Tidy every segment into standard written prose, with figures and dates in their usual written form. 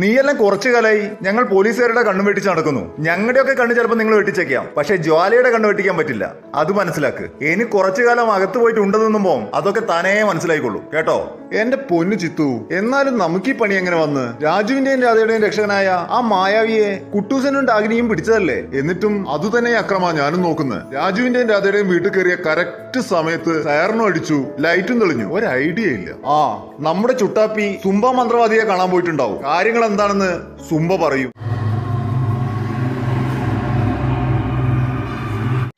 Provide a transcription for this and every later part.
നീയെല്ലാം കുറച്ചു കാലമായി ഞങ്ങൾ പോലീസുകാരുടെ കണ്ണു വെട്ടിച്ച് നടക്കുന്നു. ഞങ്ങളുടെയൊക്കെ കണ്ണ് ചിലപ്പോൾ നിങ്ങൾ വെട്ടിച്ചേക്കാം, പക്ഷെ ജ്വാലയുടെ കണ്ണ് വെട്ടിക്കാൻ പറ്റില്ല. അത് മനസ്സിലാക്ക്. ഇനി കുറച്ചു കാലം അകത്ത് പോയിട്ട് ഉണ്ടെന്നുമ്പോ അതൊക്കെ താനേ മനസ്സിലായിക്കൊള്ളൂ കേട്ടോ. എന്റെ പൊന്നു ചിത്തു, എന്നാലും നമുക്ക് ഈ പണി എങ്ങനെ വന്ന്? രാജുവിന്റെയും രാധയുടെയും രക്ഷകനായ ആ മായാവിയെ കുട്ടൂസനും ഡാഗിനിയും പിടിച്ചതല്ലേ? എന്നിട്ടും അതുതന്നെ അക്രമ ഞാനും നോക്കുന്നത്. രാജുവിന്റെയും രാധയുടെയും വീട്ടിൽ കയറിയ കറക്റ്റ് സമയത്ത് സയറിനും അടിച്ചു, ലൈറ്റും തെളിഞ്ഞു. ഒരു ഐഡിയ ഇല്ല. നമ്മുടെ ചുട്ടാപ്പി സുംബ മന്ത്രവാദിയെ കാണാൻ പോയിട്ടുണ്ടാവും. കാര്യങ്ങൾ എന്താണെന്ന് സുംബ പറയും.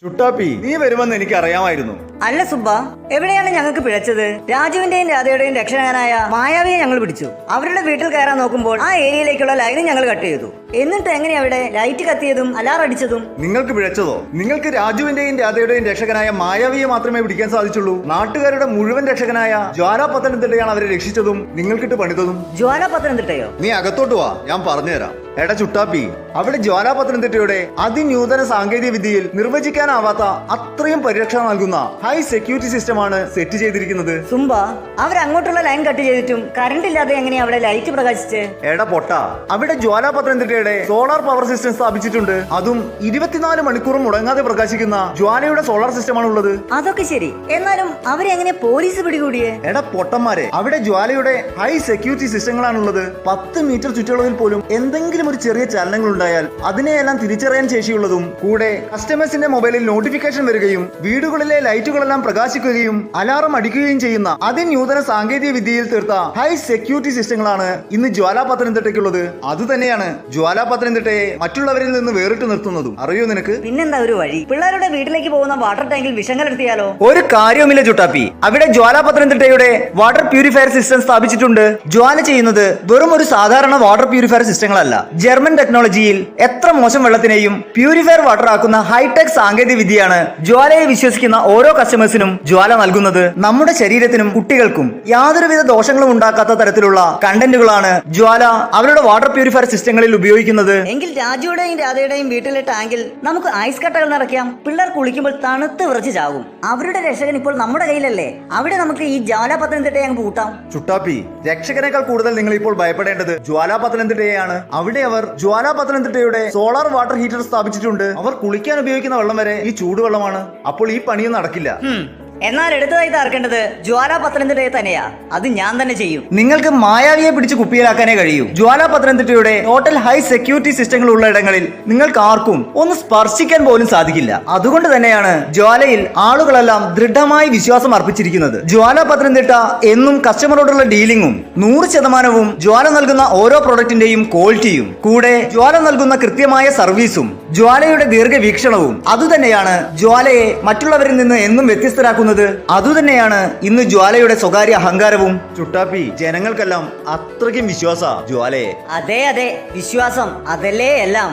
ചുട്ടാപ്പി, നീ വരുമെന്ന് എനിക്ക് അറിയാമായിരുന്നു. അല്ല സുബ്ബ, എവിടെയാണ് ഞങ്ങൾക്ക് പിഴച്ചത്? രാജുവിന്റെയും രാധയുടെയും രക്ഷകനായ മായാവിയെ ഞങ്ങൾ പിടിച്ചു. അവരുടെ വീട്ടിൽ കയറാൻ നോക്കുമ്പോൾ ആ ഏരിയയിലേക്കുള്ള ലൈന് ഞങ്ങൾ കട്ട് ചെയ്തു. എന്നിട്ട് എങ്ങനെ അവിടെ ലൈറ്റ് കത്തിയതും അലാറം അടിച്ചതും? നിങ്ങൾക്ക് പിഴച്ചതോ? നിങ്ങൾക്ക് രാജുവിന്റെയും രാധയുടെയും രക്ഷകനായ മായാവിയെ മാത്രമേ പിടിക്കാൻ സാധിച്ചുള്ളൂ. നാട്ടുകാരുടെ മുഴുവൻ രക്ഷകനായ ജ്വാല പത്തനംതിട്ടയാണ് അവരെ രക്ഷിച്ചതും നിങ്ങൾക്കിട്ട് പണിതതും. ജ്വാല പത്തനംതിട്ടയോ? നീ അകത്തോട്ട് വാ, ഞാൻ പറഞ്ഞുതരാം. എടാ ചുട്ടാപ്പി, അവിടെ ജ്വാല പത്തനംതിട്ടയുടെ അതിനൂതന സാങ്കേതിക വിദ്യയിൽ നിർവചിക്കാനാവാത്ത അത്രയും പരിരക്ഷ നൽകുന്ന ഹൈ സെക്യൂരിറ്റി സിസ്റ്റമാണ് സെറ്റ് ചെയ്തിരിക്കുന്നത്. സുംബ, അവരങ്ങോട്ടുള്ള ലൈൻ കട്ട് ചെയ്തിട്ടും കറണ്ട് ഇല്ലാതെ എങ്ങനെയാ അവിടെ ലൈറ്റ് പ്രകാശിച്ച്? എടാ പൊട്ട, അവിടെ ജ്വാല പത്തനംതിട്ടയുടെ സോളാർ പവർ സിസ്റ്റം സ്ഥാപിച്ചിട്ടുണ്ട്. അതും 24 മണിക്കൂറും മുടങ്ങാതെ പ്രകാശിക്കുന്ന ജ്വാലയുടെ സോളാർ സിസ്റ്റമാണ് ഉള്ളത്. അതൊക്കെ ശരി, എന്നാലും അവരെ എങ്ങനെ പോലീസ് പിടികൂടിയേ? എടാ പൊട്ടന്മാരെ, അവിടെ ജ്വാലയുടെ ഹൈ സെക്യൂരിറ്റി സിസ്റ്റങ്ങളാണുള്ളത്. 10 മീറ്റർ ചുറ്റളവിൽ പോലും എന്തെങ്കിലും ഒരു ചെറിയ ചലനങ്ങൾ ഉണ്ടായാൽ അതിനെയെല്ലാം തിരിച്ചറിയാൻ ശേഷിയുള്ളതും, കൂടെ കസ്റ്റമേഴ്സിന്റെ മൊബൈലിൽ നോട്ടിഫിക്കേഷൻ വരികയും വീടുകളിലെ ലൈറ്റുകളെല്ലാം പ്രകാശിക്കുകയും അലാറം അടിക്കുകയും ചെയ്യുന്ന അതിനൂതന സാങ്കേതിക വിദ്യയിൽ തീർത്ത ഹൈ സെക്യൂരിറ്റി സിസ്റ്റങ്ങളാണ് ഇന്ന് ജ്വാല പത്തനംതിട്ടയ്ക്കുള്ളത്. അതുതന്നെയാണ് ജ്വാല പത്തനംതിട്ടയെ മറ്റുള്ളവരിൽ നിന്ന് വേറിട്ട് നിർത്തുന്നതും. അറിയോ നിനക്ക്? പിന്നെന്താ ഒരു വഴി? പിള്ളേരുടെ വീട്ടിലേക്ക് പോകുന്ന വാട്ടർ ടാങ്കിൽ വിഷം കലർത്തിയാലോ? ഒരു കാര്യവുമില്ല ചുട്ടാപ്പി. അവിടെ ജ്വാല പത്തനംതിട്ടയുടെ വാട്ടർ പ്യൂരിഫയർ സിസ്റ്റം സ്ഥാപിച്ചിട്ടുണ്ട്. ജ്വാല ചെയ്യുന്നത് വെറും ഒരു സാധാരണ വാട്ടർ പ്യൂരിഫയർ സിസ്റ്റങ്ങളല്ല. ജർമ്മൻ ടെക്നോളജിയിൽ എത്ര മോശം വെള്ളത്തിനെയും പ്യൂരിഫയർ വാട്ടർ ആക്കുന്ന ഹൈടെക് സാങ്കേതിക വിദ്യയാണ് ജ്വാലയെ വിശ്വസിക്കുന്ന ഓരോ കസ്റ്റമേഴ്സിനും ജ്വാല നൽകുന്നത്. നമ്മുടെ ശരീരത്തിനും കുട്ടികൾക്കും യാതൊരുവിധ ദോഷങ്ങളും ഉണ്ടാക്കാത്ത തരത്തിലുള്ള കണ്ടന്റുകളാണ് ജ്വാല അവരുടെ വാട്ടർ പ്യൂരിഫയർ സിസ്റ്റങ്ങളിൽ ഉപയോഗിക്കുന്നത്. എങ്കിൽ രാജുയുടെയും രാധയുടെയും വീട്ടിലെ ടാങ്കിൽ നമുക്ക് ഐസ് കട്ടകൾ നിറയ്ക്കാം. പിള്ളേർ കുളിക്കുമ്പോൾ തണുത്ത് വിറച്ച് ചാകും. അവരുടെ രക്ഷകൻ ഇപ്പോൾ നമ്മുടെ കയ്യിലല്ലേ? അവിടെ നമുക്ക് ഈ ജ്വാല പത്തനംതിട്ടയെ അങ്ങ് പൂട്ടാം. ചുട്ടാപ്പി, രക്ഷകനേക്കാൾ കൂടുതൽ നിങ്ങൾ ഇപ്പോൾ ഭയപ്പെടേണ്ടത് ജ്വാല പത്തനംതിട്ടയെയാണ്. അവിടെ അവർ ജ്വാല പത്തനംതിട്ടയുടെ സോളാർ വാട്ടർ ഹീറ്റർ സ്ഥാപിച്ചിട്ടുണ്ട്. അവർ കുളിക്കാൻ ഉപയോഗിക്കുന്ന വെള്ളം വരെ ഈ ചൂടുവെള്ളമാണ്. അപ്പോൾ ഈ പണിയൊന്നും നടക്കില്ല. എന്നാൽ എടുത്തതായി തീർക്കേണ്ടത് ജ്വാല പത്തനംതിട്ടയെ തന്നെയാ. അത് ഞാൻ തന്നെ ചെയ്യും. നിങ്ങൾക്ക് മായാവിയെ പിടിച്ച് കുപ്പിയിലാക്കാനേ കഴിയൂ. ജ്വാല പത്തനംതിട്ടയുടെ ടോട്ടൽ ഹൈ സെക്യൂരിറ്റി സിസ്റ്റങ്ങൾ ഉള്ള ഇടങ്ങളിൽ നിങ്ങൾക്ക് ആർക്കും ഒന്ന് സ്പർശിക്കാൻ പോലും സാധിക്കില്ല. അതുകൊണ്ട് തന്നെയാണ് ജ്വാലയിൽ ആളുകളെല്ലാം ദൃഢമായി വിശ്വാസം അർപ്പിച്ചിരിക്കുന്നത്. ജ്വാല പത്തനംതിട്ട എന്നും കസ്റ്റമറോടുള്ള ഡീലിംഗും 100% ജ്വാല നൽകുന്ന ഓരോ പ്രൊഡക്റ്റിന്റെയും ക്വാളിറ്റിയും, കൂടെ ജ്വാല നൽകുന്ന കൃത്യമായ സർവീസും, ജ്വാലയുടെ ദീർഘവീക്ഷണവും അതുതന്നെയാണ് ജ്വാലയെ മറ്റുള്ളവരിൽ നിന്ന് എന്നും വ്യത്യസ്തരാക്കുന്നത്. അതുതന്നെയാണ് ഇന്ന് ജ്വാലയുടെ സ്വകാര്യ അഹങ്കാരവും. ചുട്ടാപ്പി, ജനങ്ങൾക്കെല്ലാം അത്രയ്ക്കും വിശ്വാസ ജ്വാലയെ. അതെ, വിശ്വാസം അതല്ലേ എല്ലാം.